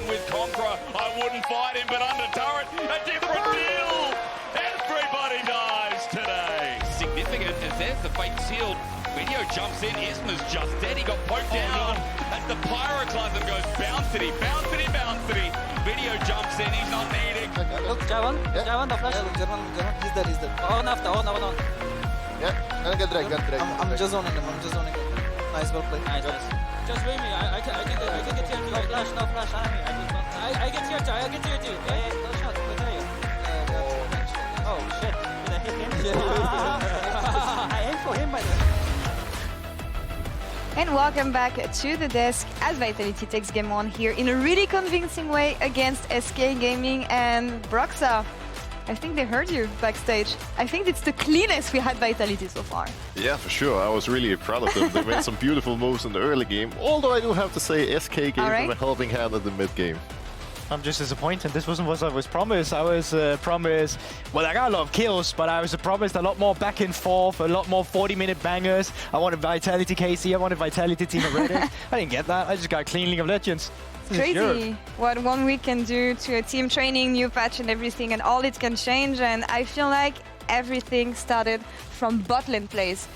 with Conqueror. I wouldn't fight him, but under turret, a different deal. Everybody dies today. Significant as there's the fate sealed. Vetheo jumps in, Isma's just dead. He got poked down as the pyroclasm goes bouncy, bouncy, bouncy. Vetheo jumps in, he's not needed. Look, Javan, the flash. Yeah, look, Javan, he's there. On after, on. Yeah, get drag. I'm just zoning him, Nice, well played. Nice. Just wait me, I can get here. No flash, enemy. I get here too. Yeah, no shot, Vetheo. Oh, shit. Did I hit him? I aimed for him, by the way. And welcome back to the desk as Vitality takes game one here in a really convincing way against SK Gaming and Broxah. I think they heard you backstage. I think it's the cleanest we had Vitality so far. Yeah, for sure. I was really proud of them. They made some beautiful moves in the early game. Although I do have to say SK gave them a helping hand at the mid game. I'm just disappointed. This wasn't what I was promised. I was promised, well, I got a lot of kills, but I was promised a lot more back and forth, a lot more 40-minute bangers. I wanted Vitality KC, I wanted Vitality Team of Reddit. I didn't get that. I just got clean League of Legends. Crazy what 1 week can do to a team training, new patch and everything, and all it can change. And I feel like everything started from bot lane plays.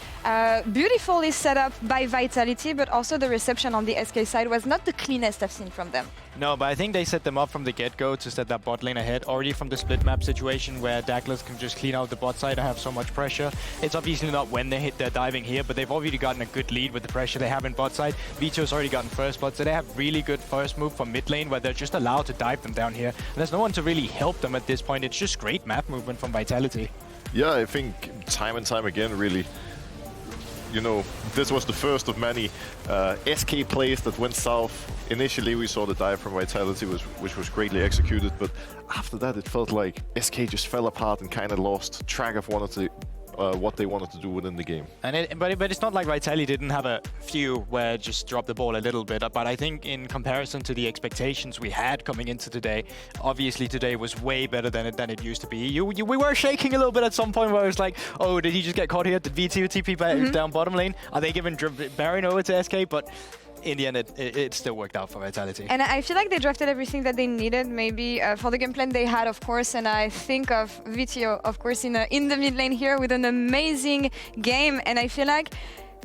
Beautifully set up by Vitality, but also the reception on the SK side was not the cleanest I've seen from them. No, but I think they set them up from the get-go to set that bot lane ahead, already from the split map situation where Daglas can just clean out the bot side and have so much pressure. It's obviously not when they hit their diving here, but they've already gotten a good lead with the pressure they have in bot side. Vetheo's already gotten first blood, so they have really good first move from mid lane where they're just allowed to dive them down here. And there's no one to really help them at this point. It's just great map movement from Vitality. Yeah, I think time and time again, really, you know, this was the first of many SK plays that went south. Initially, we saw the dive from Vitality, which was greatly executed, but after that, it felt like SK just fell apart and kind of lost track of what they wanted to do within the game. And but it's not like Vitality didn't have a few where it just dropped the ball a little bit, but I think in comparison to the expectations we had coming into today, obviously today was way better than it used to be. We were shaking a little bit at some point where it was like, oh, did he just get caught here? Did VT TP down bottom lane? Are they giving Baron over to SK? But in the end, it still worked out for Vitality. And I feel like they drafted everything that they needed, maybe for the game plan they had, of course. And I think of Vetheo, of course, in the mid lane here with an amazing game. And I feel like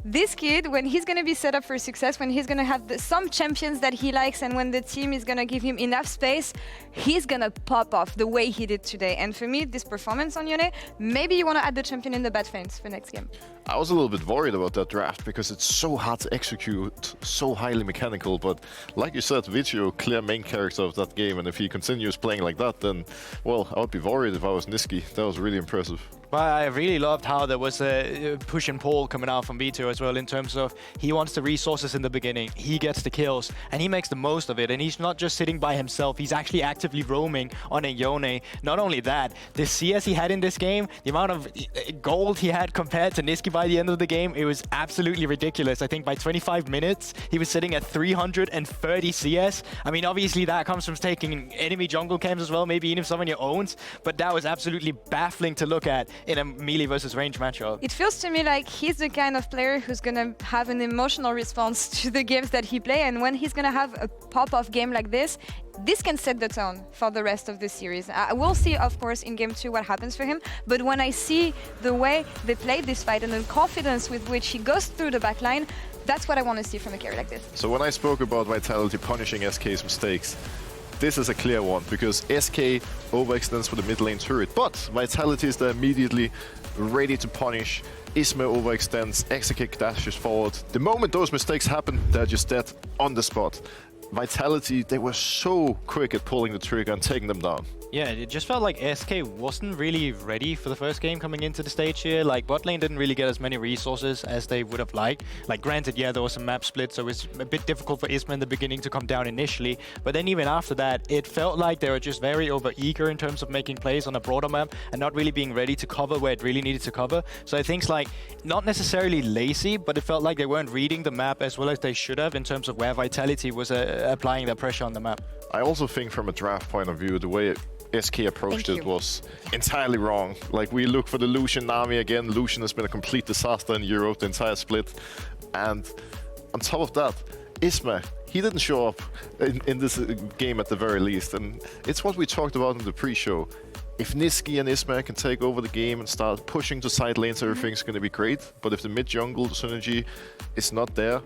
this kid, when he's going to be set up for success, when he's going to have some champions that he likes, and when the team is going to give him enough space, he's going to pop off the way he did today. And for me, this performance on Yone, maybe you want to add the champion in the bad fence for next game. I was a little bit worried about that draft because it's so hard to execute, so highly mechanical, but like you said, Vetheo, clear main character of that game, and if he continues playing like that, then, well, I would be worried if I was Nisqy. That was really impressive. But I really loved how there was a push and pull coming out from Vetheo as well, in terms of he wants the resources in the beginning, he gets the kills, and he makes the most of it, and he's not just sitting by himself, he's actually actively roaming on a Yone. Not only that, the CS he had in this game, the amount of gold he had compared to Nisqy by the end of the game, it was absolutely ridiculous. I think by 25 minutes, he was sitting at 330 CS. I mean, obviously that comes from taking enemy jungle camps as well, maybe even some on your own, but that was absolutely baffling to look at in a melee versus range matchup. It feels to me like he's the kind of player who's gonna have an emotional response to the games that he plays, and when he's gonna have a pop-off game like this can set the tone for the rest of the series. We'll see, of course, in Game 2 what happens for him, but when I see the way they played this fight and the confidence with which he goes through the backline, that's what I want to see from a carry like this. So when I spoke about Vitality punishing SK's mistakes, this is a clear one, because SK overextends for the mid lane turret, but Vitality is there immediately ready to punish. Isma overextends, Exakick dashes forward. The moment those mistakes happen, they're just dead on the spot. Vitality, they were so quick at pulling the trigger and taking them down. Yeah, it just felt like SK wasn't really ready for the first game coming into the stage here. Like, bot lane didn't really get as many resources as they would have liked. Like, granted, yeah, there was some map split, so it was a bit difficult for Isma in the beginning to come down initially. But then even after that, it felt like they were just very over-eager in terms of making plays on a broader map and not really being ready to cover where it really needed to cover. So I think it's like, not necessarily lazy, but it felt like they weren't reading the map as well as they should have in terms of where Vitality was applying their pressure on the map. I also think from a draft point of view, the way SK approached it was entirely wrong. Like, we look for the Lucian Nami again. Lucian has been a complete disaster in Europe, the entire split. And on top of that, Isma, he didn't show up in this game at the very least. And it's what we talked about in the pre-show. If Nisqy and Isma can take over the game and start pushing to side lanes, everything's going to be great. But if the mid-jungle synergy is not there,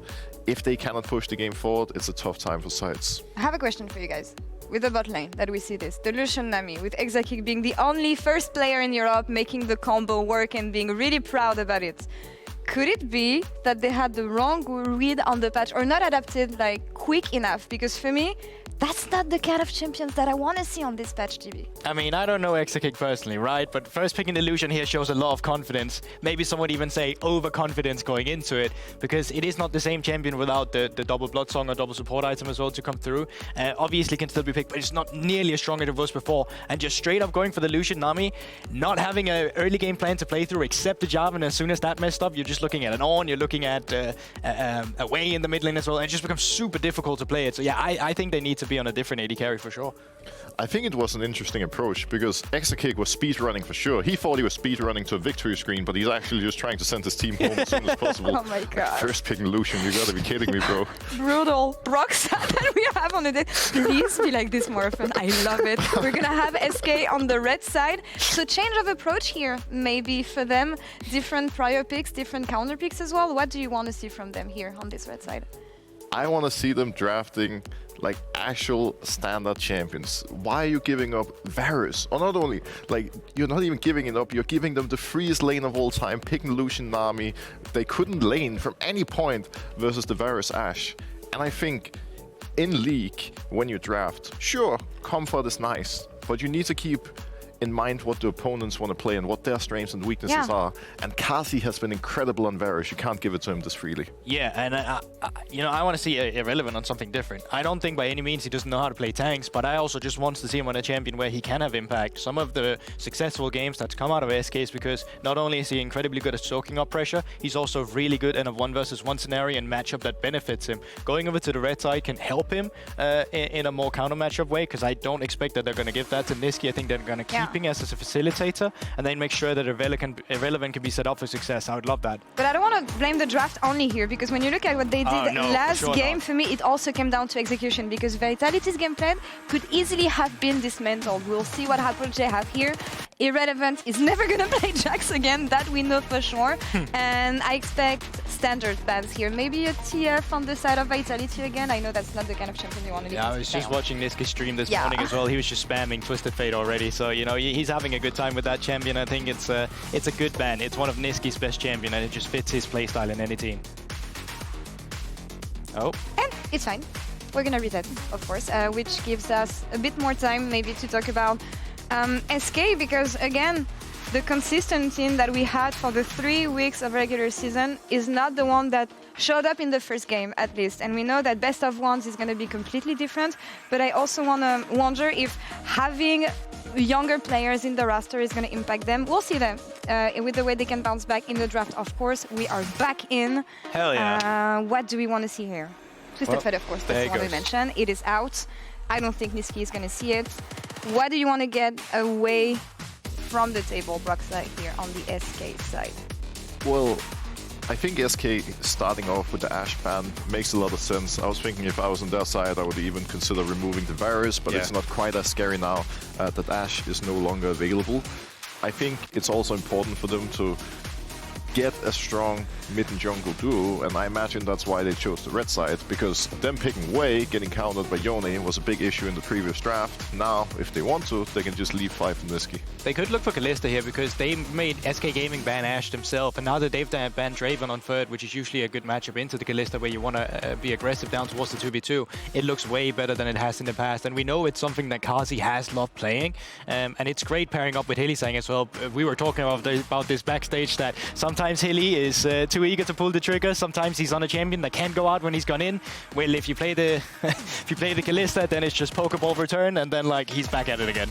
if they cannot push the game forward, it's a tough time for sides. I have a question for you guys. With the bot lane that we see this, the Lucian Nami, with Exakick being the only first player in Europe making the combo work and being really proud about it. Could it be that they had the wrong read on the patch or not adapted like quick enough? Because for me, that's not the kind of champions that I want to see on this patch, GB. I mean, I don't know Exakick personally, right? But first picking the Lucian here shows a lot of confidence. Maybe some would even say overconfidence going into it, because it is not the same champion without the double blood song or double support item as well to come through. Obviously can still be picked, but it's not nearly as strong as it was before. And just straight up going for the Lucian Nami, not having an early game plan to play through except the Jarvan. As soon as that messed up, you're just looking at an on, you're looking at a way in the mid lane as well, and it just becomes super difficult to play it. So yeah, I think they need to be on a different AD carry for sure. I think it was an interesting approach because Exakick was speedrunning for sure. He thought he was speedrunning to a victory screen, but he's actually just trying to send his team home as soon as possible. Oh my god. First picking Lucian, you gotta be kidding me, bro. Brutal. Broxah that we have on the day. Please be like this more often. I love it. We're gonna have SK on the red side. So change of approach here, maybe for them. Different prior picks, different counter picks as well. What do you want to see from them here on this red side? I want to see them drafting like actual standard champions. Why are you giving up Varus? Or not only, like, you're not even giving it up, you're giving them the freest lane of all time, picking Lucian Nami. They couldn't lane from any point versus the Varus Ashe. And I think in League, when you draft, sure, comfort is nice, but you need to keep in mind what the opponents want to play and what their strengths and weaknesses are. And Carzzy has been incredible on Varus. You can't give it to him this freely. Yeah, and I want to see Irrelevant on something different. I don't think by any means he doesn't know how to play tanks, but I also just want to see him on a champion where he can have impact. Some of the successful games that's come out of SK is because not only is he incredibly good at soaking up pressure, he's also really good in a 1 versus 1 scenario and matchup that benefits him. Going over to the red side can help him in a more counter matchup way, because I don't expect that they're going to give that to Nisqy. I think they're going to keep as a facilitator and then make sure that Irrelevant can be set up for success. I would love that. But I don't want to blame the draft only here, because when you look at what they did last game, for me, it also came down to execution, because Vitality's game plan could easily have been dismantled. We'll see what approach they have here. Irrelevant is never going to play Jax again, that we know for sure. And I expect standard bans here. Maybe a TF on the side of Vitality again. I know that's not the kind of champion you want to do. Yeah, I was just watching Nisqy stream this morning as well. He was just spamming Twisted Fate already. So, you know, he's having a good time with that champion. I think it's a good ban. It's one of Nisqy's best champion, and it just fits his playstyle in any team. Oh. And it's fine. We're going to reset, of course, which gives us a bit more time maybe to talk about SK, because again, the consistent team that we had for the 3 weeks of regular season is not the one that showed up in the first game, at least. And we know that best of ones is going to be completely different. But I also want to wonder if having younger players in the roster is going to impact them. We'll see them with the way they can bounce back in the draft. Of course, we are back in. Hell yeah. What do we want to see here? Twisted Fate, of course, that's the one we mentioned. It is out. I don't think Nisqy is going to see it. What do you want to get away from the table, Broxah, here on the SK side? Well, I think SK starting off with the Ashe ban makes a lot of sense. I was thinking if I was on their side, I would even consider removing the Varus, but it's not quite as scary now that Ashe is no longer available. I think it's also important for them to get a strong mid and jungle duo, and I imagine that's why they chose the red side, because them picking Wei, getting countered by Yone, was a big issue in the previous draft. Now, if they want to, they can just leave 5 from Nisqy. They could look for Kalista here, because they made SK Gaming ban Ashe themselves, and now that they've banned Draven on third, which is usually a good matchup into the Kalista where you want to be aggressive down towards the 2v2, it looks way better than it has in the past, and we know it's something that Carzzy has loved playing, and it's great pairing up with Hylissang as well. We were talking about this backstage, that sometimes Hilly is too eager to pull the trigger. Sometimes he's on a champion that can't go out when he's gone in. Well, if you play the Kalista, then it's just Pokeball return, and then like he's back at it again.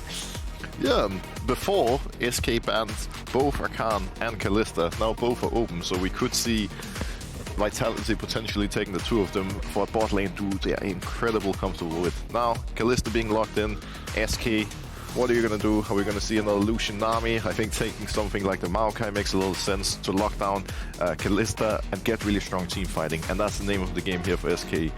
Yeah, before SK banned both Arcan and Kalista. Now both are open, so we could see Vitality potentially taking the 2 of them for a bot lane duo they are incredibly comfortable with. Now Kalista being locked in, SK. What are you going to do? Are we going to see another Lucian Nami? I think taking something like the Maokai makes a little sense to lock down Kalista and get really strong team fighting. And that's the name of the game here for SK.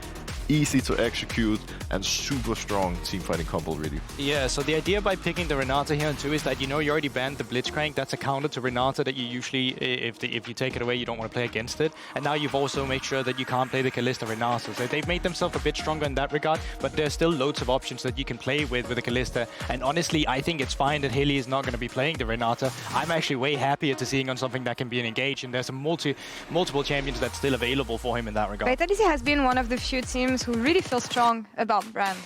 easy to execute, and super strong team fighting combo, really. Yeah, so the idea by picking the Renata here too is that you know you already banned the Blitzcrank. That's a counter to Renata that you usually, if you take it away, you don't want to play against it. And now you've also made sure that you can't play the Kalista Renata. So they've made themselves a bit stronger in that regard, but there's still loads of options that you can play with the Kalista. And honestly, I think it's fine that Hyli is not going to be playing the Renata. I'm actually way happier to seeing on something that can be an engage, and there's some multiple champions that's still available for him in that regard. VIT has been one of the few teams who really feel strong about brand.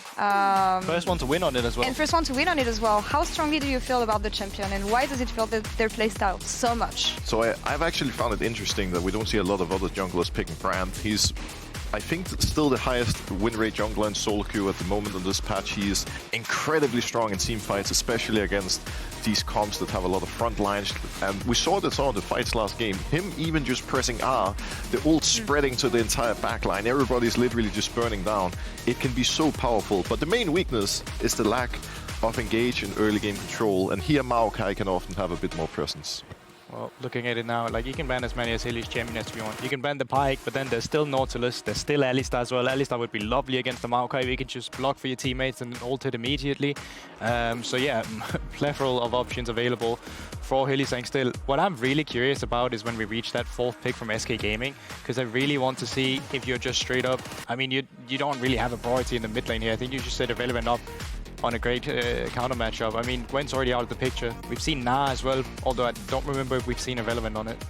First one to win on it as well. And first one to win on it as well. How strongly do you feel about the champion, and why does it feel that their playstyle so much? So I've actually found it interesting that we don't see a lot of other junglers picking Brand. He's, I think, still the highest win rate jungler in solo queue at the moment on this patch. He is incredibly strong in team fights, especially against these comps that have a lot of front lines. And we saw this on the fights last game. Him even just pressing R, the ult spreading to the entire backline. Everybody's literally just burning down. It can be so powerful. But the main weakness is the lack of engage and early game control. And here Maokai can often have a bit more presence. Well, looking at it now, like you can ban as many as Hyli's champion as you want. You can ban the Pyke, but then there's still Nautilus, there's still Alistar as well. Alistar would be lovely against the Maokai. You can just block for your teammates and ult it immediately. So yeah, plethora of options available for Hylissang still. What I'm really curious about is when we reach that 4th pick from SK Gaming, because I really want to see if you're just straight up. I mean, you don't really have a priority in the mid lane here. I think you just set Irrelevant up on a great counter matchup. I mean, Gwen's already out of the picture. We've seen Na as well, although I don't remember if we've seen Irrelevant on it.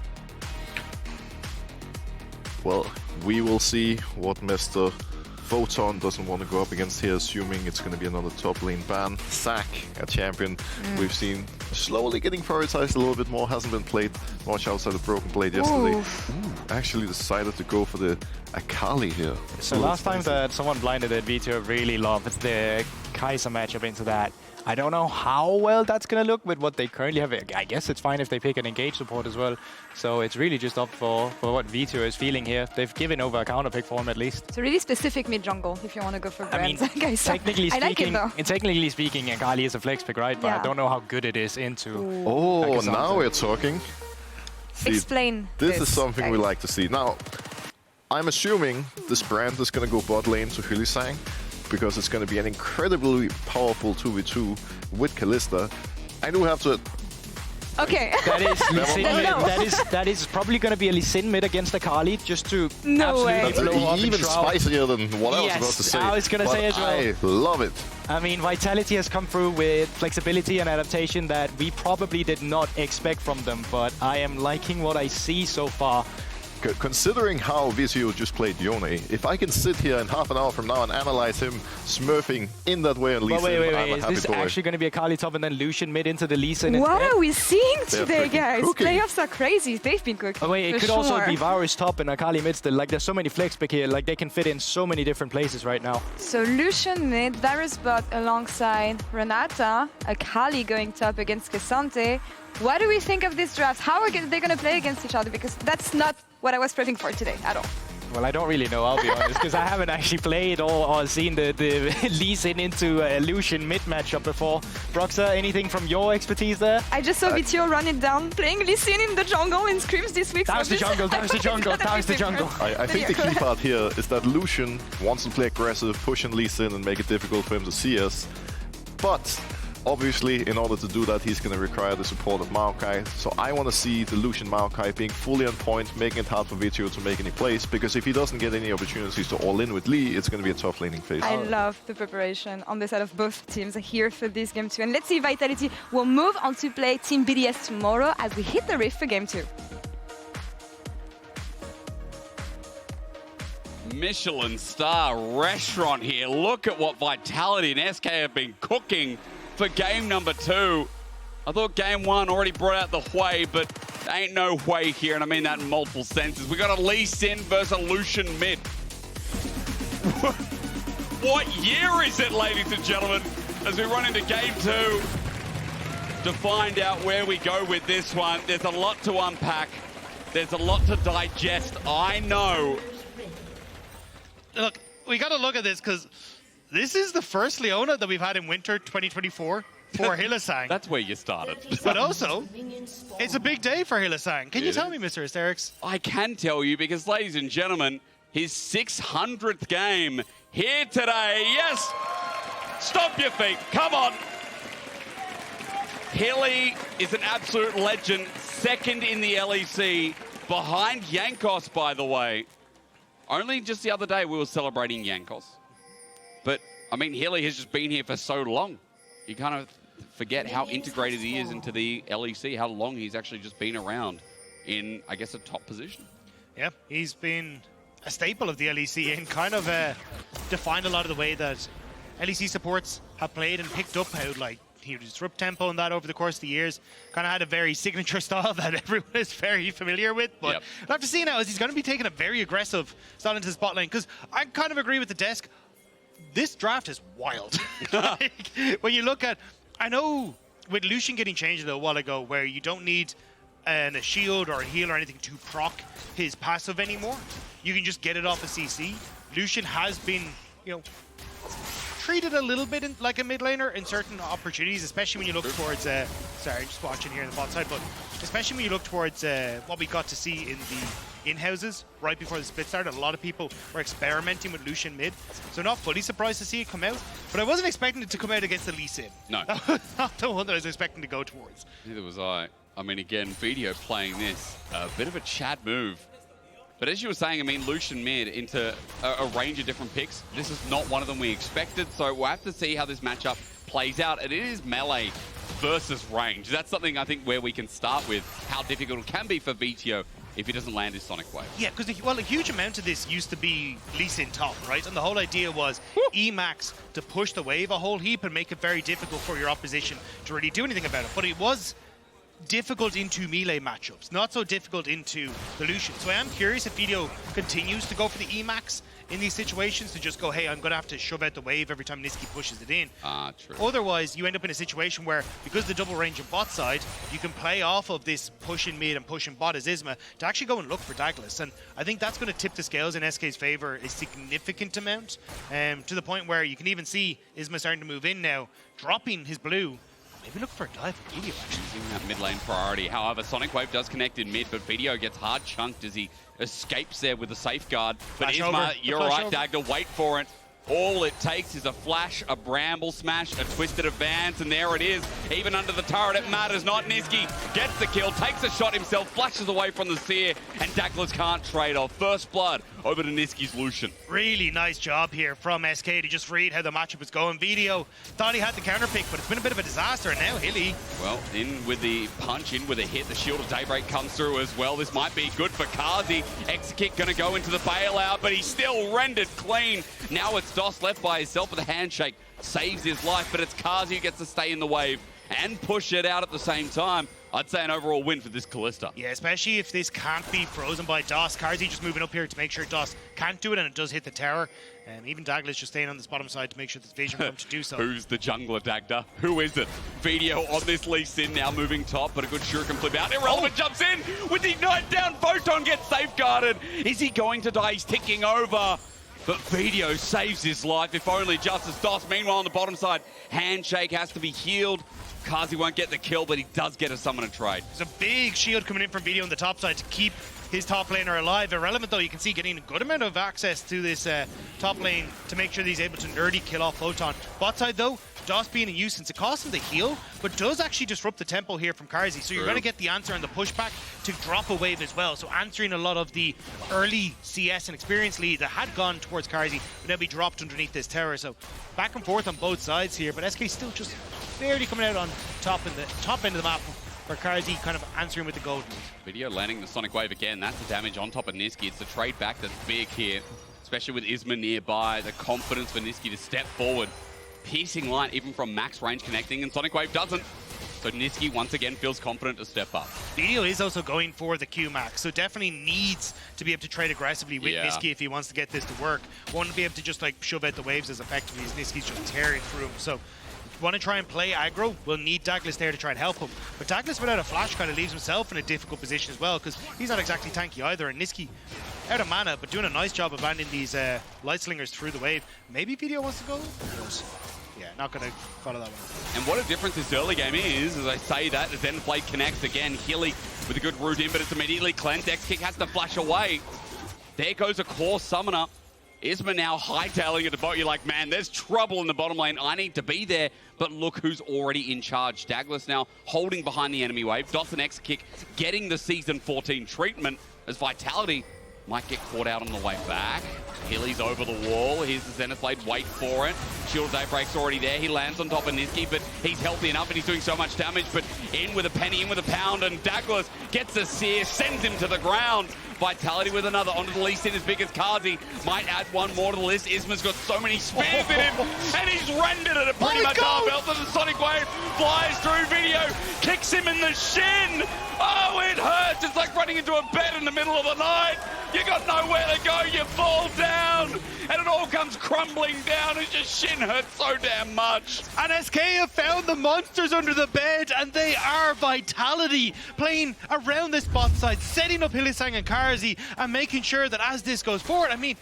Well, we will see what Mr. Photon doesn't want to go up against here, assuming it's going to be another top lane ban. Zac, a champion we've seen slowly getting prioritized a little bit more, hasn't been played much outside of Broken Blade yesterday. Actually decided to go for the Akali here. So last time that someone blinded at Vetheo really loved the Kai'Sa matchup into that. I don't know how well that's going to look with what they currently have. I guess it's fine if they pick an engage support as well. So it's really just up for what Vetheo is feeling here. They've given over a counter pick for him at least. It's a really specific mid jungle if you want to go for brands. I mean, technically speaking, Akali is a flex pick, right? But Yeah. I don't know how good it is into. Oh, now we're talking. See, Explain this is something guys. we like to see. Now, I'm assuming this brand is going to go bot lane to Hylissang, because it's going to be an incredibly powerful 2v2 with Kalista. I do have to... Okay. That is Lee Sin No, mid. no. That is probably going to be a Lee Sin mid against Akali, just to No way. absolutely blow up even and shroud. spicier than what I was Yes, about to say. I was gonna but say as well. I love it. I mean, Vitality has come through with flexibility and adaptation that we probably did not expect from them, but I am liking what I see so far. Considering how Vetheo just played Yone, if I can sit here in half an hour from now and analyze him smurfing in that way on Lee But Sin, wait, I'm a is happy this boy. actually going to be Akali top and then Lucian mid into the Lee Sin What instead? are we seeing They're today, freaking guys? cooking. Playoffs are crazy. They've been cooking. Oh wait, it for could also sure. be Varus top and Akali mid still. Like, there's so many flex pick here. Like, they can fit in so many different places right now. So Lucian mid, Varus bot alongside Renata, Akali going top against Carzzy. What do we think of this draft? How are they going to play against each other? Because that's not what I was prepping for today at all. Well, I don't really know, I'll be honest, because I haven't actually played or seen the Lee Sin into Lucian mid matchup before. Broxah, anything from your expertise there? I just saw Vetheo run it down, playing Lee Sin in the jungle in scrims this week. Down's the jungle, down's the jungle, down's the jungle. I think the key part here is that Lucian wants to play aggressive, push and Lee Sin and make it difficult for him to see us. But obviously, in order to do that, he's going to require the support of Maokai. So I want to see the Lucian Maokai being fully on point, making it hard for Vetheo to make any plays, because if he doesn't get any opportunities to all in with Lee, it's going to be a tough laning phase. I love the preparation on the side of both teams here for this game 2. And let's see if Vitality will move on to play Team BDS tomorrow as we hit the rift for game 2. Michelin star restaurant here. Look at what Vitality and SK have been cooking for game number 2. I thought game 1 already brought out the Hui, but there ain't no Hui here, and I mean that in multiple senses. We got a Lee Sin versus a Lucian mid. What year is it, ladies and gentlemen, as we run into game 2 to find out where we go with this one. There's a lot to unpack. There's a lot to digest. I know. Look, we got to look at this because this is the first Leona that we've had in winter 2024 for Hylissang. That's where you started. But also, it's a big day for Hylissang. Can you tell me, Mr. Hysterics? I can tell you because, ladies and gentlemen, his 600th game here today. Yes! Stomp your feet, come on. Hilly is an absolute legend, second in the LEC, behind Jankos, by the way. Only just the other day we were celebrating Jankos. But, I mean, Hilly has just been here for so long. You kind of forget how integrated he is into the LEC, how long he's actually just been around in, I guess, a top position. Yeah, he's been a staple of the LEC and kind of defined a lot of the way that LEC supports have played and picked up how, like, he would disrupt tempo and that over the course of the years. Kind of had a very signature style that everyone is very familiar with. But we'll have to see now as he's going to be taking a very aggressive style into the spot lane. Because I kind of agree with the desk. This draft is wild. Like, when you look at, I know with Lucian getting changed a little while ago, where you don't need a shield or a heal or anything to proc his passive anymore. You can just get it off a CC. Lucian has been, you know, treated a little bit like a mid laner in certain opportunities, especially when you look towards, sorry, just watching here on the bot side, but especially when you look towards what we got to see in the in-houses right before the split started. A lot of people were experimenting with Lucian mid, so not fully surprised to see it come out, but I wasn't expecting it to come out against the Lee Sin. No. That was not the one that I was expecting to go towards. Neither was I. I mean, again, Vetheo playing this, a bit of a Chad move. But as you were saying, I mean, Lucian mid into a range of different picks. This is not one of them we expected, so we'll have to see how this matchup plays out. And it is melee versus range. That's something I think where we can start with how difficult it can be for Vetheo if he doesn't land his Sonic Wave. Yeah, because, well, a huge amount of this used to be Lee Sin top, right? And the whole idea was Emax to push the wave a whole heap and make it very difficult for your opposition to really do anything about it. But it was difficult into melee matchups, not so difficult into the Lucian. So I am curious if Vetheo continues to go for the Emax in these situations, to just go, hey, I'm going to have to shove out the wave every time Nisqy pushes it in. True. Otherwise, you end up in a situation where, because of the double range of bot side, you can play off of this pushing mid and pushing bot as Isma to actually go and look for Daglas. And I think that's going to tip the scales in SK's favor a significant amount, to the point where you can even see Isma starting to move in now, dropping his blue. Maybe look for a dive for Vetheo, actually. Using that mid lane priority. However, Sonic Wave does connect in mid, but Vetheo gets hard chunked as he escapes there with the safeguard. But Flash Isma, over. you're right, Dagda, wait for it. All it takes is a flash, a bramble smash, a twisted advance, and there it is. Even under the turret, it matters not. Nisqy gets the kill, takes a shot himself, flashes away from the Seer, and Daglas can't trade off. First blood over to Nisqy's Lucian. Really nice job here from SK to just read how the matchup was going. Vetheo thought he had the counter pick, but it's been a bit of a disaster, and now Hilly. Well, in with the punch, in with a hit. The Shield of Daybreak comes through as well. This might be good for Carzzy. Exakick going to go into the bailout, but he's still rendered clean. Now it's DOS left by himself with a handshake. Saves his life, but it's Carzzy who gets to stay in the wave and push it out at the same time. I'd say an overall win for this Kalista. Yeah, especially if this can't be frozen by DOS. Carzzy just moving up here to make sure DOS can't do it, and it does hit the tower. Even Daglas just staying on this bottom side to make sure there's vision for him to do so. Who's the jungler, Dagda? Who is it? Vetheo on this Lee Sin now moving top, but a good shuriken flip out. Irrelevant jumps in with the ignite down. Photon gets safeguarded. Is he going to die? He's ticking over. But Vetheo saves his life, if only just as DOS. Meanwhile, on the bottom side, handshake has to be healed. Carzzy won't get the kill, but he does get a summon and trade. There's a big shield coming in from Vetheo on the top side to keep his top laner alive. Irrelevant, though, you can see getting a good amount of access to this top lane to make sure that he's able to nerdy kill off Photon. Bot side, though, DOS being a nuisance, it costs him the heal, but does actually disrupt the tempo here from Carzzy. So you're going to get the answer on the pushback to drop a wave as well. So answering a lot of the early CS and experience lead that had gone towards Carzzy would now be dropped underneath this tower. So back and forth on both sides here, but SK still just barely coming out on top end of the map, where Carzzy kind of answering with the gold. Vetheo landing the Sonic Wave again. That's the damage on top of Nisqy. It's the trade back that's big here, especially with Isma nearby. The confidence for Nisqy to step forward. Piercing light even from max range connecting, and Sonic Wave doesn't. So Nisqy once again feels confident to step up. Vetheo is also going for the Q max, so definitely needs to be able to trade aggressively with Nisqy if he wants to get this to work. Won't be able to just like shove out the waves as effectively as Nisqy's just tearing through him. So if you want to try and play aggro, we'll need Daglas there to try and help him. But Daglas without a flash kind of leaves himself in a difficult position as well, because he's not exactly tanky either, and Nisqy out of mana, but doing a nice job of landing these light slingers through the wave. Maybe Vetheo wants to go? Yeah, not going to follow that one. And what a difference this early game is, as I say that, the Zen Blade connects again. Hilly with a good root in, but it's immediately cleansed. Exakick has to flash away. There goes a core summoner. Isma now hightailing it to bot. You're like, man, there's trouble in the bottom lane. I need to be there. But look who's already in charge. Daglas now holding behind the enemy wave. DOS and Exakick getting the Season 14 treatment as Vitality might get caught out on the way back. Hilly's over the wall. Here's the Zenith Blade. Wait for it. Shield of Daybreak's already there. He lands on top of Nisqy, but he's healthy enough and he's doing so much damage. But in with a penny, in with a pound, and Daglas gets a sear, sends him to the ground. Vitality with another onto the least in as big as Carzzy. Might add one more to the list. Isma's got so many spears in him, and he's rendered it at pretty much half health. And the Sonic Wave flies through. Vetheo kicks him in the shin. Oh, it hurts. It's like running into a bed in the middle of the night. You got nowhere to go. You fall down, and it all comes crumbling down as your shin hurts so damn much. And SK have found the monsters under the bed, and they are Vitality, playing around this bot side, setting up Hylissang and Carzzy, and making sure that as this goes forward, I mean,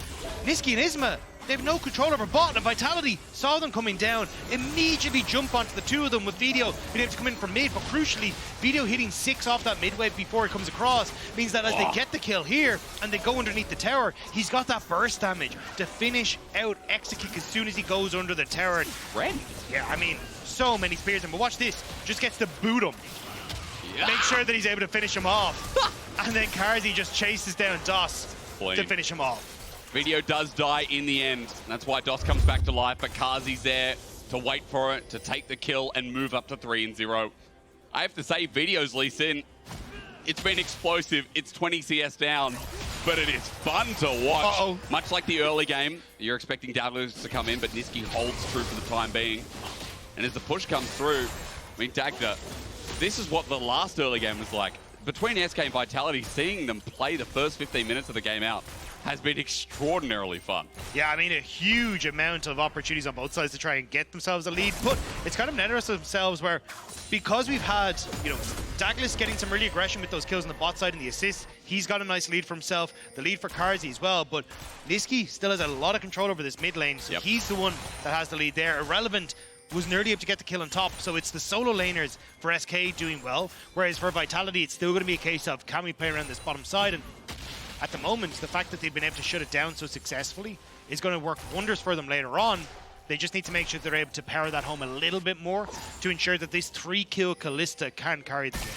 Nisqy and Isma, they have no control over bot, and Vitality saw them coming down, immediately jump onto the two of them with Vetheo being able to come in from mid, but crucially, Vetheo hitting 6 off that mid wave before it comes across means that as they get the kill here and they go underneath the tower, he's got that burst damage to finish out Exakick as soon as he goes under the tower. Ren? Yeah, I mean, so many spears in, but watch this, just gets to boot him. Yeah. Make sure that he's able to finish him off. And then Carzzy just chases down DOS to finish him off. Vetheo does die in the end. That's why DOS comes back to life, but Carzzy's there to wait for it, to take the kill and move up to 3-0. I have to say, Vetheo's lease in, it's been explosive. It's 20 CS down, but it is fun to watch. Much like the early game, you're expecting Daglas to come in, but Nisqy holds true for the time being. And as the push comes through, I mean, Dagda, this is what the last early game was like. Between SK and Vitality, seeing them play the first 15 minutes of the game out has been extraordinarily fun. Yeah, I mean, a huge amount of opportunities on both sides to try and get themselves a lead, but it's kind of netted themselves where, because we've had, you know, Daglas getting some really aggression with those kills on the bot side and the assists, he's got a nice lead for himself, the lead for Carzzy as well, but Nisqy still has a lot of control over this mid lane, so he's the one that has the lead there. Irrelevant was nearly able to get the kill on top, so it's the solo laners for SK doing well, whereas for Vitality, it's still going to be a case of, can we play around this bottom side? And at the moment, the fact that they've been able to shut it down so successfully is going to work wonders for them later on. They just need to make sure they're able to power that home a little bit more to ensure that this 3-kill Kalista can carry the game.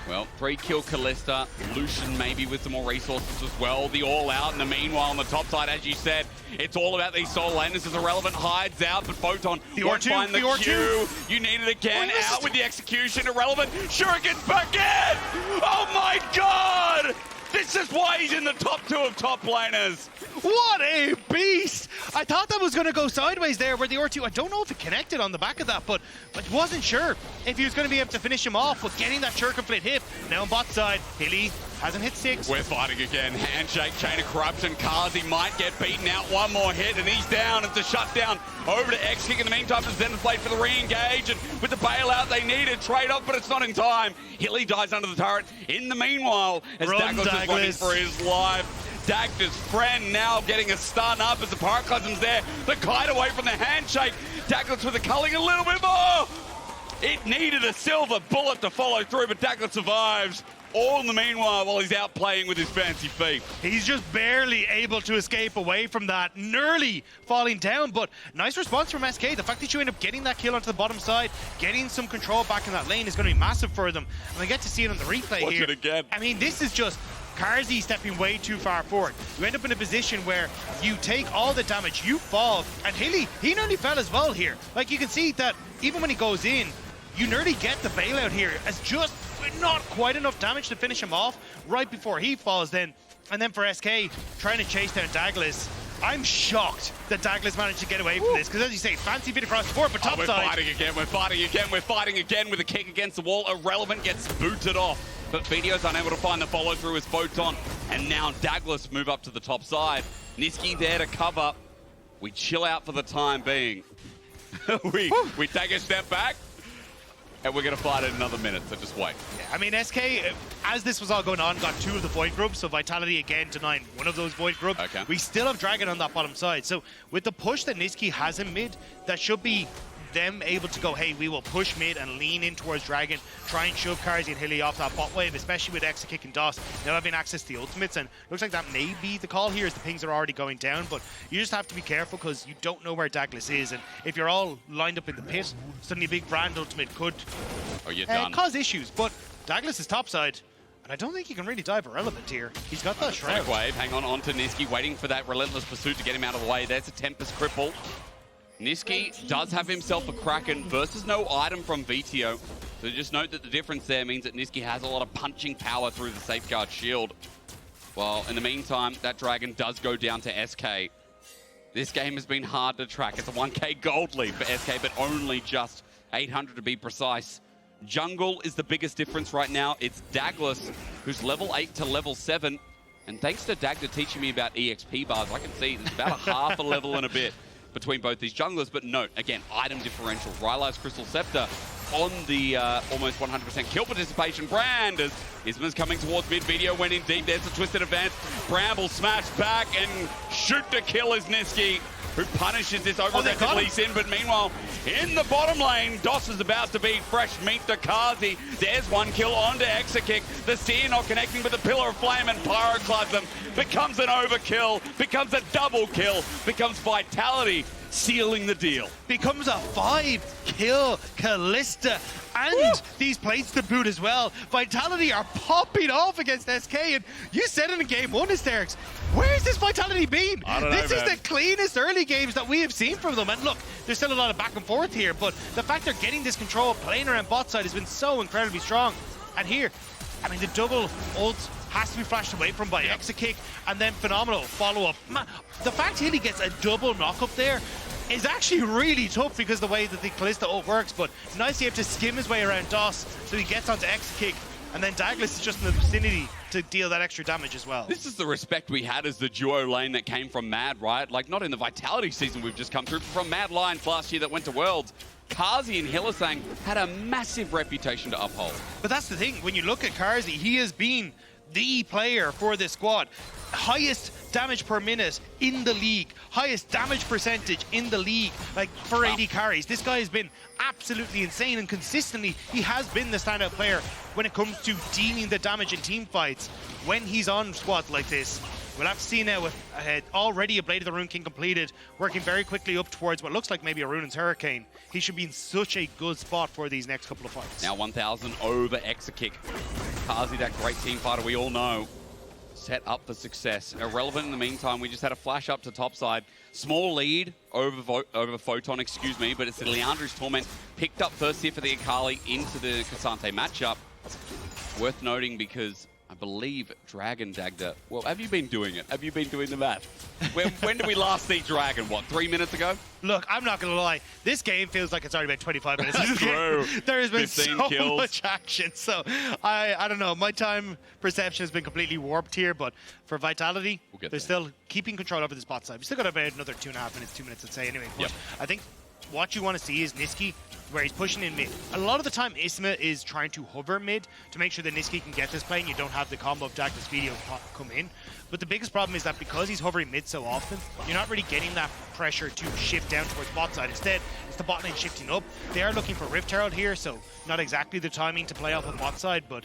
Well, 3-kill Kalista, Lucian maybe with some more resources as well. The all-out in the meanwhile on the top side, as you said, it's all about these solo laners as Irrelevant hides out, but Photon won't find the Q. You need it again, out with the execution. Irrelevant, Shuriken's back in! Oh my god! This is why he's in the top 2 of top laners. What a beast! I thought that was going to go sideways there where the R2, I don't know if it connected on the back of that, but I wasn't sure if he was going to be able to finish him off, but getting that Shuriken hit. Now on bot side, Hilly hasn't hit 6. We're fighting again. Handshake, Chain of Corruption. Carzzy might get beaten out. One more hit and he's down. It's a shutdown over to Exakick. In the meantime, the Zenith Blade for the re-engage, and with the bailout they need a trade-off, but it's not in time. Hilly dies under the turret. In the meanwhile, as Daglas is running for his life. Dagda's friend now getting a stun up as the Pyroclasm's there. The kite away from the handshake. Daglas with the culling a little bit more. It needed a silver bullet to follow through, but Daglas survives. All in the meanwhile while he's out playing with his fancy feet. He's just barely able to escape away from that, nearly falling down, but nice response from SK. The fact that you end up getting that kill onto the bottom side, getting some control back in that lane is going to be massive for them. And I get to see it on the replay Watch here. it again. I mean, this is just Carzzy stepping way too far forward. You end up in a position where you take all the damage, you fall, and Hilly, he nearly fell as well here. Like, you can see that even when he goes in, you nearly get the bailout here as just not quite enough damage to finish him off right before he falls then. And then for SK, trying to chase down Daglas. I'm shocked that Daglas managed to get away from this, because as you say, fancy feet across the board, but top we're side. Fighting again, we're fighting again, we're fighting again with a kick against the wall. Irrelevant gets booted off, but Vetheo's unable to find the follow through as Photon, and now Daglas move up to the top side. Nisqy there to cover. We chill out for the time being. we take a step back, and we're going to fight in another minute, so just wait. I mean, SK, as this was all going on, got 2 of the Void groups, so Vitality again denying 1 of those Void groups. Okay. We still have Dragon on that bottom side, so with the push that Nisqy has in mid, that should be them able to go, hey, we will push mid and lean in towards Dragon, try and shove Carzzy and Hilly off that bot wave, especially with Exakick and DOS now having access to the ultimates, and looks like that may be the call here as the pings are already going down, but you just have to be careful because you don't know where Daglas is, and if you're all lined up in the pit, suddenly a big brand ultimate could cause issues, but Daglas is topside. And I don't think he can really dive irrelevant here. He's got that shroud. Wave, hang on to Nisqy, waiting for that relentless pursuit to get him out of the way. There's a Tempest cripple. Nisqy does have himself a Kraken versus no item from Vetheo. So just note that the difference there means that Nisqy has a lot of punching power through the safeguard shield. Well, in the meantime, that Dragon does go down to SK. This game has been hard to track. It's a 1k gold lead for SK, but only just 800 to be precise. Jungle is the biggest difference right now. It's Daglas, who's level 8 to level 7. And thanks to Dagda teaching me about EXP bars, I can see there's about a half a level and a bit between both these junglers. But note, again, item differential. Rylai's Crystal Scepter on the almost 100% kill participation. Brand as Isma's coming towards mid. Vetheo went in deep. There's a twisted advance. Bramble smash back and shoot to kill is Nisqy, who punishes this over-aggressive Lee Sin, but meanwhile, in the bottom lane, DOS is about to be fresh meat to Carzzy. There's one kill onto Exakick. The Seer not connecting with the Pillar of Flame and Pyroclasm. Becomes an overkill, becomes a double kill, becomes Vitality sealing the deal. Becomes a 5-kill Kalista. And these plates to boot as well. Vitality are popping off against SK, and you said it in game 1, Hysterics. Where's this Vitality been? I don't know, this is the cleanest early games that we have seen from them. And look, there's still a lot of back and forth here, but the fact they're getting this control, playing around bot side has been so incredibly strong. And here, I mean, the double ult has to be flashed away from by Exakick, and then phenomenal follow-up. The fact Hilly gets a double knock-up there is actually really tough because of the way that the Kalista ult works, but Nisqy have to skim his way around DOS, so he gets onto Exakick, and then Daglas is just in the vicinity to deal that extra damage as well. This is the respect we had as the duo lane that came from Mad, right? Like, not in the Vitality season we've just come through, but from Mad Lions last year that went to Worlds. Carzzy and Hylissang had a massive reputation to uphold. But that's the thing, when you look at Carzzy, he has been the player for this squad. Highest damage per minute in the league, highest damage percentage in the league, like for AD carries. This guy has been absolutely insane, and consistently he has been the standout player when it comes to dealing the damage in team fights when he's on squads like this. We'll have to see now with already a Blade of the Rune King completed, working very quickly up towards what looks like maybe a Rune's Hurricane. He should be in such a good spot for these next couple of fights. Now 1,000 over Exakick. Carzzy, that great team fighter we all know, set up for success. Irrelevant in the meantime, we just had a flash up to topside. Small lead over Photon, excuse me, but it's the Leandra's Torment picked up first here for the Akali into the Cassante matchup. Worth noting because I believe Dragon Dagda. Well, have you been doing it? Have you been doing the math? When did we last see Dragon? What, 3 minutes ago? Look, I'm not going to lie. This game feels like it's already been 25 minutes. True. There has been 15 so kills. much action. So, I don't know. My time perception has been completely warped here. But for Vitality, they're still keeping control over the spot side. We still got about another 2.5 minutes, 2 minutes, I'd say, anyway. But I think what you want to see is Nisqy, where he's pushing in mid. A lot of the time, Isma is trying to hover mid to make sure that Nisqy can get this play and you don't have the combo of Dagdas Vetheo come in. But the biggest problem is that because he's hovering mid so often, you're not really getting that pressure to shift down towards bot side. Instead, it's the bot lane shifting up. They are looking for Rift Herald here, so not exactly the timing to play off of bot side, but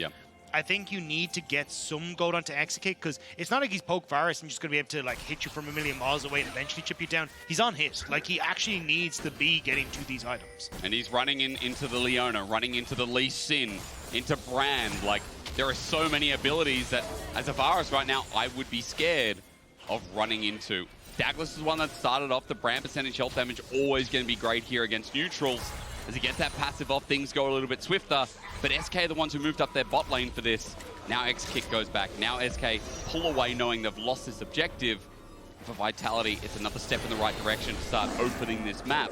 I think you need to get some gold onto Exakick, because it's not like he's poke Varus and just going to be able to like hit you from a million miles away and eventually chip you down. He's on hit. Like, he actually needs to be getting to these items. And he's running into the Leona, running into the Lee Sin, into Brand. Like, there are so many abilities that, as a Varus right now, I would be scared of running into. Daglas is one that started off the Brand percentage health damage, always going to be great here against neutrals. As he gets that passive off, things go a little bit swifter. But SK are the ones who moved up their bot lane for this. Now Exakick goes back. Now SK pull away knowing they've lost this objective. For Vitality, it's another step in the right direction to start opening this map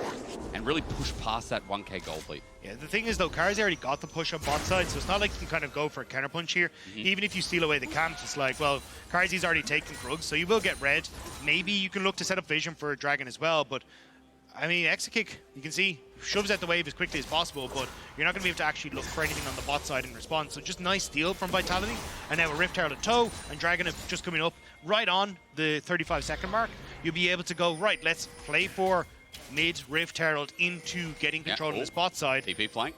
and really push past that 1k gold lead. Yeah, the thing is though, Carzzy already got the push on bot side, so it's not like you can kind of go for a counterpunch here. Even if you steal away the camps, it's like, well, Carzzy's already taken Krugs, so you will get red. Maybe you can look to set up vision for a Dragon as well, but I mean, Exakick, you can see, shoves at the wave as quickly as possible, but you're not going to be able to actually look for anything on the bot side in response. So just nice steal from Vitality. And now a Rift Herald at toe, and Dragon just coming up right on the 35-second mark. You'll be able to go, right, let's play for mid, Rift Herald into getting control of the spot side. TP flank.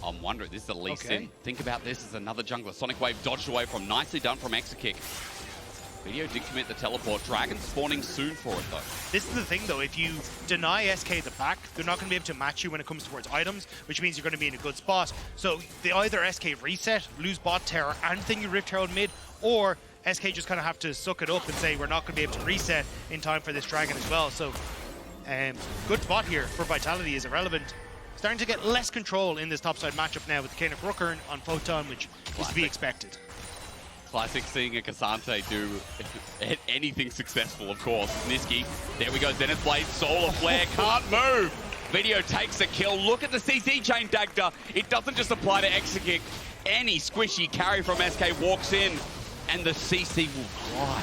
I'm wondering, this is the least Okay. in. Think about this as another jungler. Sonic Wave dodged away from, nicely done from Exakick. Vetheo did commit the teleport. Dragon spawning soon for it though. This is the thing though, if you deny SK the back, they're not going to be able to match you when it comes towards items, which means you're going to be in a good spot. So they either SK reset, lose bot terror, and then you Rift Herald mid, or SK just kind of have to suck it up and say we're not going to be able to reset in time for this dragon as well. So good spot here for Vitality is irrelevant. Starting to get less control in this topside matchup now with the Kane of Rookern on Photon, which is to be expected. Classic seeing a Carzzy do anything successful, of course. Nisqy, there we go, Zenith Blade, Solar Flare, can't move. Vetheo takes a kill. Look at the CC chain, Dagda. It doesn't just apply to Exakick. Any squishy carry from SK walks in, and the CC will fly.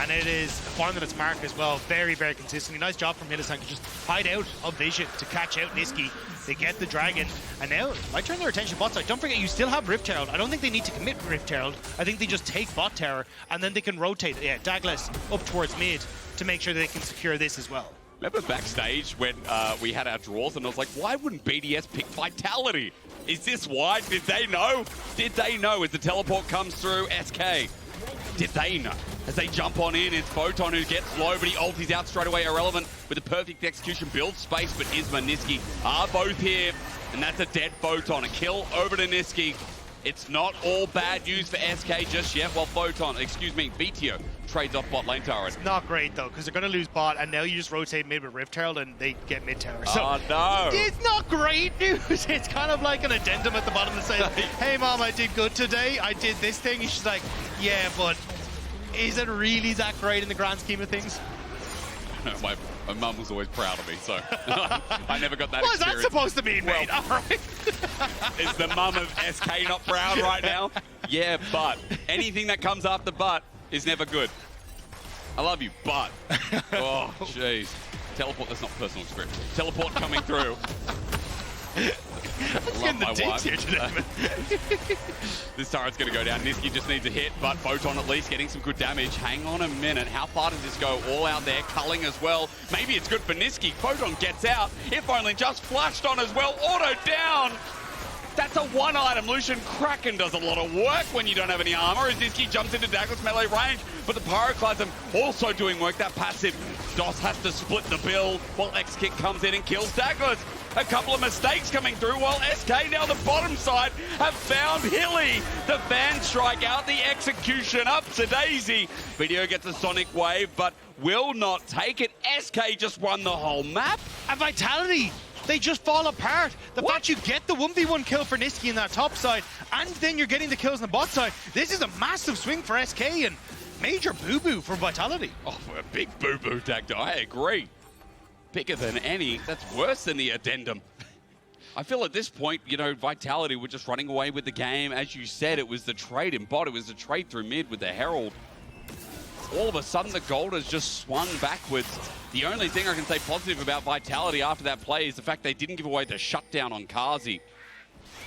And it is finding its mark as well, very, very consistently. Nice job from Hylissang to just hide out of vision to catch out Nisqy. They get the dragon, and now might turn their attention bot side. Don't forget, you still have Rift Herald. I don't think they need to commit Rift Herald. I think they just take bot terror, and then they can rotate, Daglas up towards mid to make sure they can secure this as well. Remember backstage when we had our draws and I was like, why wouldn't BDS pick Vitality? Is this why? Did they know? Did they know as the teleport comes through SK? Did they know? As they jump on in, it's Photon who gets low, but he ultis out straight away, irrelevant with the perfect execution, builds space, but Isma and Nisqy are both here, and that's a dead Photon. A kill over to Nisqy. It's not all bad news for SK just yet, while Vetheo trades off bot lane turret. It's not great though, because they're going to lose bot, and now you just rotate mid with Rift Herald, and they get mid tower. So oh no! It's not great news. It's kind of like an addendum at the bottom that says, "Hey mom, I did good today. I did this thing." And she's like, "Yeah, but is it really that great in the grand scheme of things?" My mum was always proud of me, so I never got that What is experience. that supposed to mean, mate? All right. Is the mum of SK not proud right now? Yeah, but anything that comes after but is never good. I love you, but. Oh, jeez. Teleport, that's not personal script. Teleport coming through. Let's get in the digs here today, man. This turret's going to go down. Nisqy just needs a hit, but Photon at least getting some good damage. Hang on a minute. How far does this go? All out there, culling as well. Maybe it's good for Nisqy. Photon gets out. If only just flashed on as well. Auto down. That's a one item. Lucian Kraken does a lot of work when you don't have any armor as Nisqy jumps into Daglas melee range, but the Pyroclasm also doing work. That passive DOS has to split the bill while Exakick comes in and kills Daglas. A couple of mistakes coming through while SK now the bottom side have found Hilly. The fan strike out, the execution up to Daisy. Vetheo gets a Sonic Wave, but will not take it. SK just won the whole map. And Vitality, they just fall apart. The fact you get the 1v1 kill for Nisqy in that top side, and then you're getting the kills on the bot side, this is a massive swing for SK and major boo-boo for Vitality. Oh, a big boo-boo, Dagda. I agree. Bigger than any. That's worse than the addendum. I feel at this point, you know, Vitality were just running away with the game. As you said, it was the trade in bot. It was the trade through mid with the Herald. All of a sudden, the gold has just swung backwards. The only thing I can say positive about Vitality after that play is the fact they didn't give away the shutdown on Carzzy.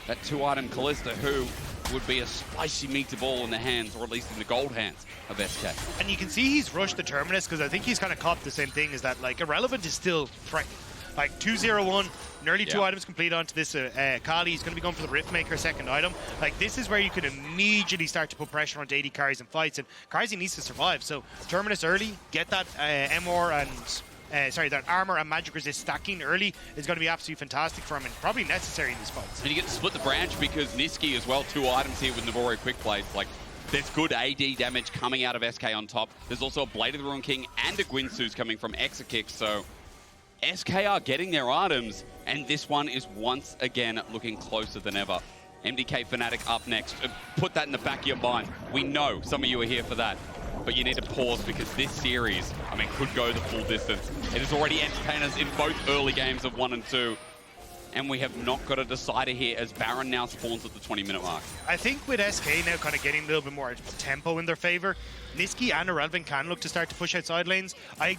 That 2-item Kalista, who would be a spicy meatball in the hands, or at least in the gold hands of SK. And you can see he's rushed the Terminus, because I think he's kind of copped the same thing, is that, like, Irrelevant is still threatening. Like, 2-0-1, nearly 2 items complete onto this Akali. He's going to be going for the Riftmaker second item. Like, this is where you can immediately start to put pressure onto AD carries and fights, and Carzzy needs to survive. So, Terminus early, get that MR and... that armor and magic resist stacking early is going to be absolutely fantastic for him and probably necessary in these fights. And you get to split the branch because Nisqy as well, 2 items here with Navori quick plays. Like, there's good AD damage coming out of SK on top. There's also a Blade of the Ruin King and a Gwynsu's coming from Exakick, so SK are getting their items, and this one is once again looking closer than ever. MDK Fnatic up next. Put that in the back of your mind. We know some of you are here for that, but you need to pause because this series, I mean, could go the full distance. It has already entertained us in both early games of 1 and 2, and we have not got a decider here as Baron now spawns at the 20-minute mark. I think with SK now kind of getting a little bit more tempo in their favor, Nisqy and Irrelevant can look to start to push out side lanes. I'm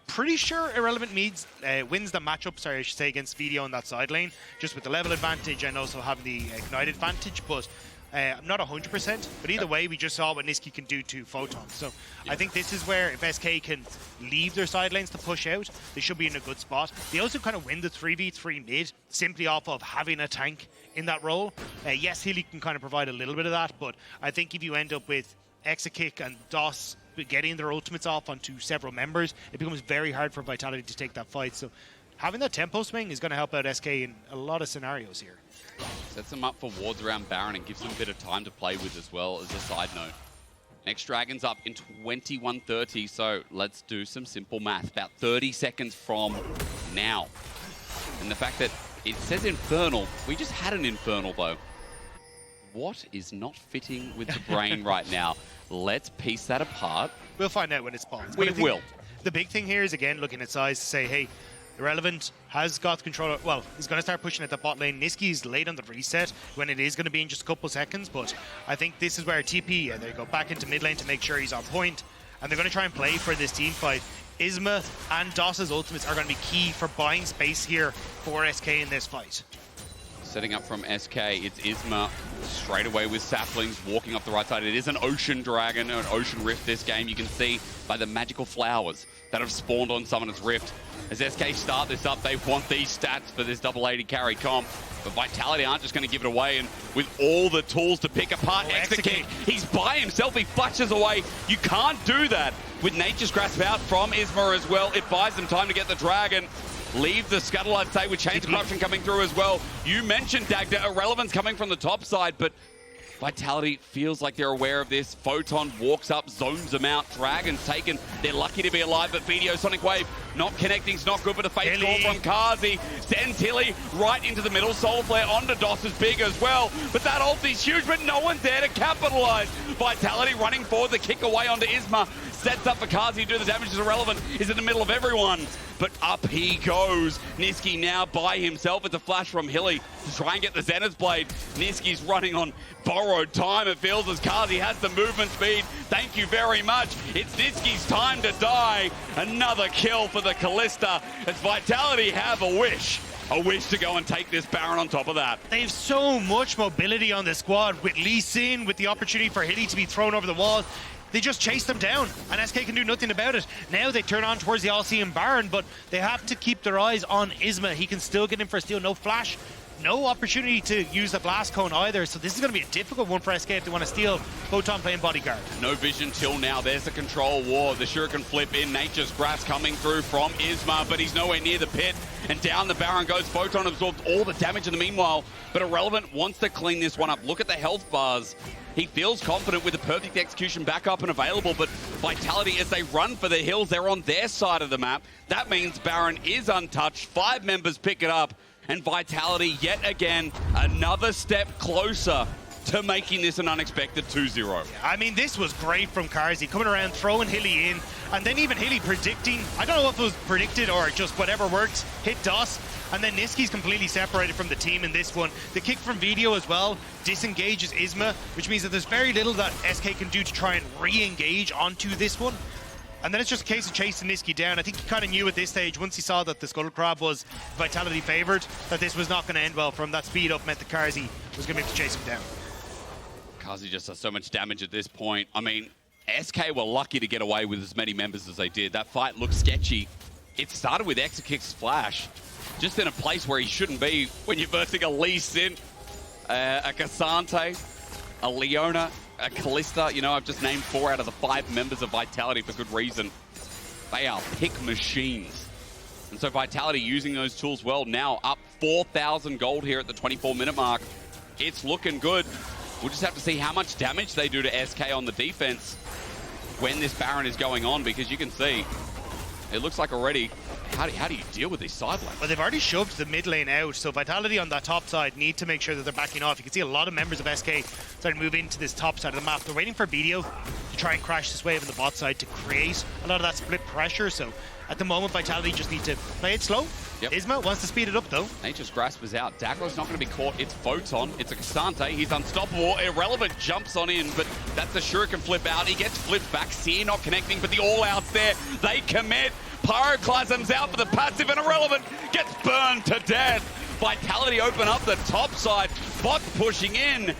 pretty sure Irrelevant wins the matchup, I should say, against Vetheo on that side lane, just with the level advantage and also having the Ignite advantage, but I'm not 100%, but either way, we just saw what Nisqy can do to Photon. So I think this is where if SK can leave their side lanes to push out, they should be in a good spot. They also kind of win the 3v3 mid simply off of having a tank in that role. Yes, Hilly can kind of provide a little bit of that, but I think if you end up with Exakick and DOS getting their ultimates off onto several members, it becomes very hard for Vitality to take that fight. So having that tempo swing is going to help out SK in a lot of scenarios here. Sets them up for wards around Baron and gives them a bit of time to play with as well, as a side note. Next Dragon's up in 21:30, so let's do some simple math. About 30 seconds from now. And the fact that it says Infernal, we just had an Infernal though. What is not fitting with the brain right now? Let's piece that apart. We'll find out when it spawns. We will. The big thing here is, again, looking at size to say, hey, Irrelevant has got control. Well, he's going to start pushing at the bot lane. Nisqy's late on the reset when it is going to be in just a couple seconds, but I think this is where TP, they go back into mid lane to make sure he's on point, and they're going to try and play for this team fight. Isma and DOS's ultimates are going to be key for buying space here for SK in this fight. Setting up from SK, it's Isma straight away with saplings walking off the right side. It is an Ocean Dragon, an Ocean Rift this game. You can see by the magical flowers that have spawned on Summoner's Rift. As SK start this up, they want these stats for this double AD carry comp. But Vitality aren't just going to give it away, and with all the tools to pick apart Exakick, he's by himself, he flashes away. You can't do that. With Nature's Grasp out from Isma as well, it buys them time to get the Dragon. Leave the scuttle, I'd say, with Chains of Corruption coming through as well. You mentioned Dagda, Irrelevance coming from the top side, but Vitality feels like they're aware of this. Photon walks up, zones them out. Dragon's taken. They're lucky to be alive, but Vetheo Sonic Wave not connecting's not good, but a fake call from Carzzy sends Hilly right into the middle. Soul Flare onto DOS is big as well, but that ult is huge, but no one's there to capitalize. Vitality running forward, the kick away onto Isma. Sets up for Carzzy to do the damage. Is Irrelevant, is in the middle of everyone. But up he goes. Nisqy now by himself. It's a flash from Hilly to try and get the Zenith's Blade. Nisqy's running on borrowed time, it feels, as Carzzy has the movement speed. Thank you very much. It's Nisqy's time to die. Another kill for the Kalista, as Vitality have a wish to go and take this Baron on top of that. They have so much mobility on the squad, with Lee Sin, with the opportunity for Hilly to be thrown over the wall. They just chase them down, and SK can do nothing about it. Now they turn on towards the All-Seeing Baron, but they have to keep their eyes on Isma. He can still get in for a steal. No flash, no opportunity to use the blast cone either, so this is going to be a difficult one for SK if they want to steal Photon playing bodyguard. No vision till now. There's the control war. The Shuriken flip in. Nature's Grasp coming through from Isma, but he's nowhere near the pit. And down the Baron goes. Photon absorbs all the damage in the meanwhile, but Irrelevant wants to clean this one up. Look at the health bars. He feels confident with the perfect execution back up and available, but Vitality, as they run for the hills, they're on their side of the map. That means Baron is untouched. 5 members pick it up, and Vitality, yet again, another step closer to making this an unexpected 2-0. I mean, this was great from Carzzy, coming around, throwing Hilly in, and then even Hilly predicting, I don't know if it was predicted or just whatever worked, hit DOS, and then Nisqy's completely separated from the team in this one. The kick from Vetheo as well disengages Isma, which means that there's very little that SK can do to try and re-engage onto this one. And then it's just a case of chasing Nisqy down. I think he kind of knew at this stage, once he saw that the Scuttle Crab was Vitality favored, that this was not going to end well from that speed up, meant that Carzzy was going to be able to chase him down. Carzzy just does so much damage at this point. I mean, SK were lucky to get away with as many members as they did. That fight looked sketchy. It started with Exakick's flash, just in a place where he shouldn't be when you're versing a Lee Sin, a Cassante, a Leona, a Kalista. You know, I've just named 4 out of the 5 members of Vitality for good reason. They are pick machines. And so Vitality using those tools well, now up 4,000 gold here at the 24-minute mark. It's looking good. We'll just have to see how much damage they do to SK on the defense when this Baron is going on, because you can see it looks like already, how do you deal with these side lanes? Well, they've already shoved the mid lane out, so Vitality on that top side need to make sure that they're backing off. You can see a lot of members of SK starting to move into this top side of the map. They're waiting for Vetheo to try and crash this wave on the bot side to create a lot of that split pressure. So at the moment, Vitality just need to play it slow. Yep. Isma wants to speed it up, though. Nature's Grasp is out. Daglas not going to be caught. It's Photon. It's a Cassante. He's unstoppable. Irrelevant jumps on in, but that's the Shuriken flip out. He gets flipped back. Seer not connecting, but the all-out's there. They commit. Pyroclasm's out for the passive, and Irrelevant gets burned to death. Vitality open up the top side. Bots pushing in.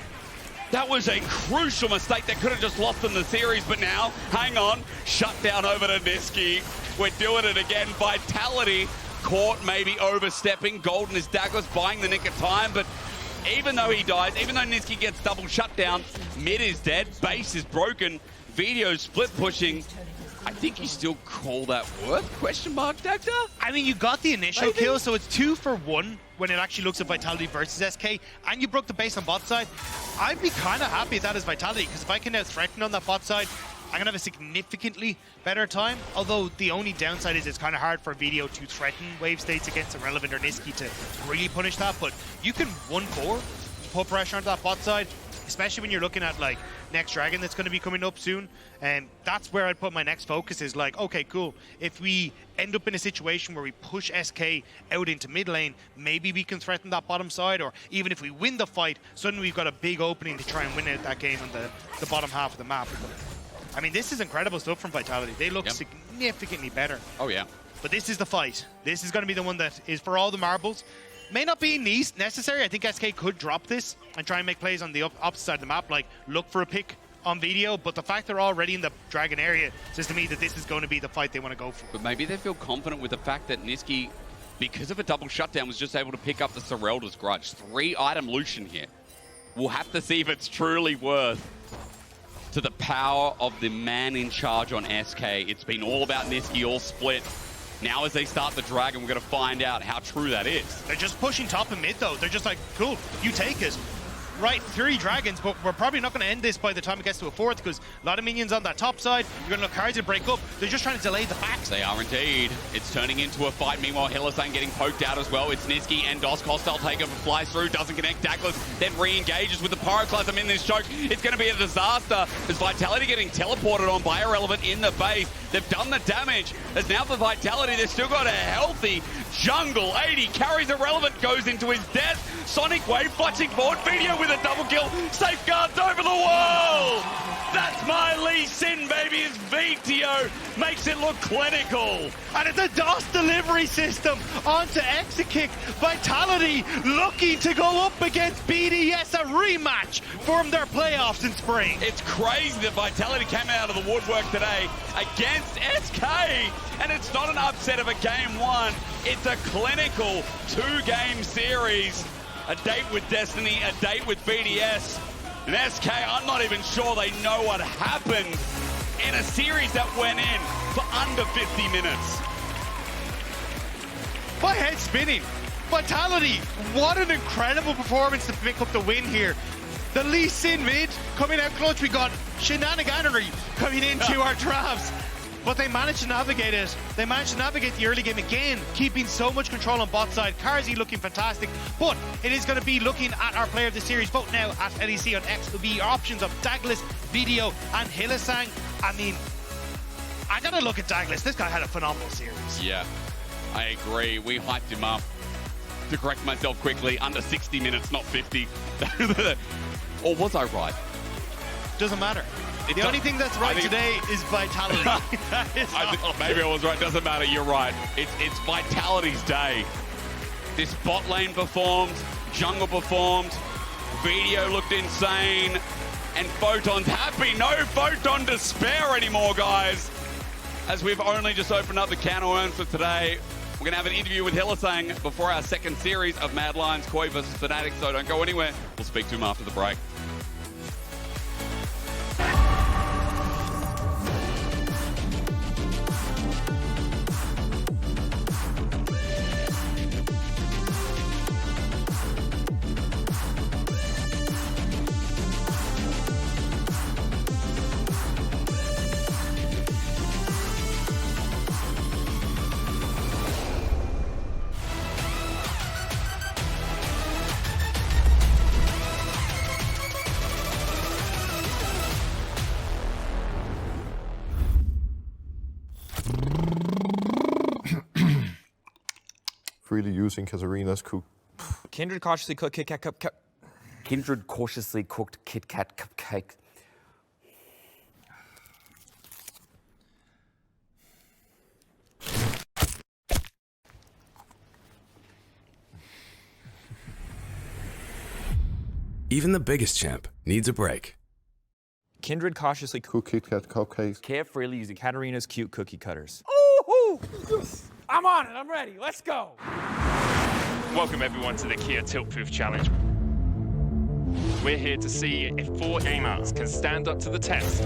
That was a crucial mistake that could have just lost them the series, but now, hang on, shut down over to Nisqy. We're doing it again. Vitality caught maybe overstepping. Golden is Daglas buying the nick of time, but even though he dies, even though Nisqy gets double shut down, mid is dead, base is broken, Vetheo split pushing. I think you still call that worth? Question mark, Dagda? I mean, you got the initial kill, so it's 2 for 1 when it actually looks at Vitality versus SK, and you broke the base on bot side. I'd be kind of happy that is Vitality, because if I can now threaten on that bot side, I'm going to have a significantly better time. Although the only downside is it's kind of hard for Vetheo to threaten wave states against Irrelevant or Nisqy to really punish that, but you can 1-4, put pressure onto that bot side, especially when you're looking at like next Dragon that's going to be coming up soon. And that's where I'd put my next focus is like, okay, cool. If we end up in a situation where we push SK out into mid lane, maybe we can threaten that bottom side, or even if we win the fight, suddenly we've got a big opening to try and win out that game on the bottom half of the map. I mean, this is incredible stuff from Vitality. They look significantly better. Oh, yeah. But this is the fight. This is going to be the one that is for all the marbles. May not be necessary. I think SK could drop this and try and make plays on the opposite side of the map, like look for a pick on Vetheo, but the fact they're already in the Dragon area says to me that this is going to be the fight they want to go for. But maybe they feel confident with the fact that Nisqy, because of a double shutdown, was just able to pick up the Sorelda's Grudge. 3-item Lucian here. We'll have to see if it's truly worth to the power of the man in charge on SK. It's been all about Nisqy, all split. Now as they start the Dragon, we're going to find out how true that is. They're just pushing top and mid, though. They're just like, cool, you take it. Right, 3 Dragons, but we're probably not going to end this by the time it gets to a 4th, because a lot of minions on that top side. You're going to look Carzzy to break up. They're just trying to delay the facts. They are indeed. It's turning into a fight. Meanwhile, Hylissang getting poked out as well. It's Nisqy and Dos. Hostile takeover flies through, doesn't connect. Daglas then re-engages with the Pyroclasm in this choke. It's going to be a disaster. As Vitality getting teleported on by Irrelevant in the base. They've done the damage. As now for Vitality, they've still got a healthy jungle. 80 carries Irrelevant, goes into his death. Sonic Wave flashing forward. Vetheo with a double kill. Safeguards over the wall. That's my Lee Sin, baby, as Vetheo makes it look clinical. And it's a DOS delivery system onto Exakick. Vitality looking to go up against BDS, a rematch from their playoffs in spring. It's crazy that Vitality came out of the woodwork today against SK. And it's not an upset of a game 1. It's a clinical 2-game series. A date with Destiny, a date with BDS. And SK, I'm not even sure they know what happened in a series that went in for under 50 minutes. My head's spinning. Vitality, what an incredible performance to pick up the win here. The Lee Sin mid coming out clutch. We got shenaniganery coming into our drafts. But they managed to navigate it. They managed to navigate the early game again, keeping so much control on bot side. Carzzy looking fantastic, but it is going to be looking at our player of the series vote now at LEC on X. Will be options of Daglas, Vetheo, and Hylissang. I mean, I gotta look at Daglas. This guy had a phenomenal series. Yeah, I agree. We hyped him up. To correct myself quickly, under 60 minutes, not 50. Or was I right? Doesn't matter. The only thing that's right today is Vitality. Maybe I was right. Doesn't matter. You're right. It's Vitality's day. This bot lane performed. Jungle performed. Vetheo looked insane. And Photon's happy. No Photon to spare anymore, guys. As we've only just opened up the can of worms for today. We're going to have an interview with Hylissang before our second series of Mad Lions, Koi versus Fanatics. So don't go anywhere. We'll speak to him after the break. Freely using Katarina's cook. Kindred cautiously cooked Kit Kat cupcake. Kindred cautiously cooked Kit Kat cupcake. Even the biggest champ needs a break. Kindred cautiously Cook Kit Kat cupcakes. Carefreely using Katarina's cute cookie cutters. Ooh, I'm on it. I'm ready. Let's go. Welcome everyone to the Kia Tilt Proof Challenge. We're here to see if 4 gamers can stand up to the test.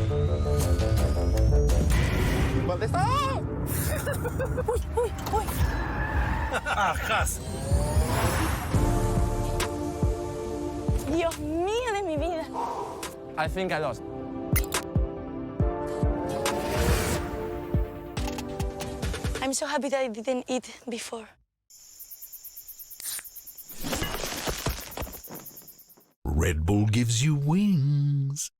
Dios mío de mi vida. I think I lost. I'm so happy that I didn't eat before. Red Bull gives you wings.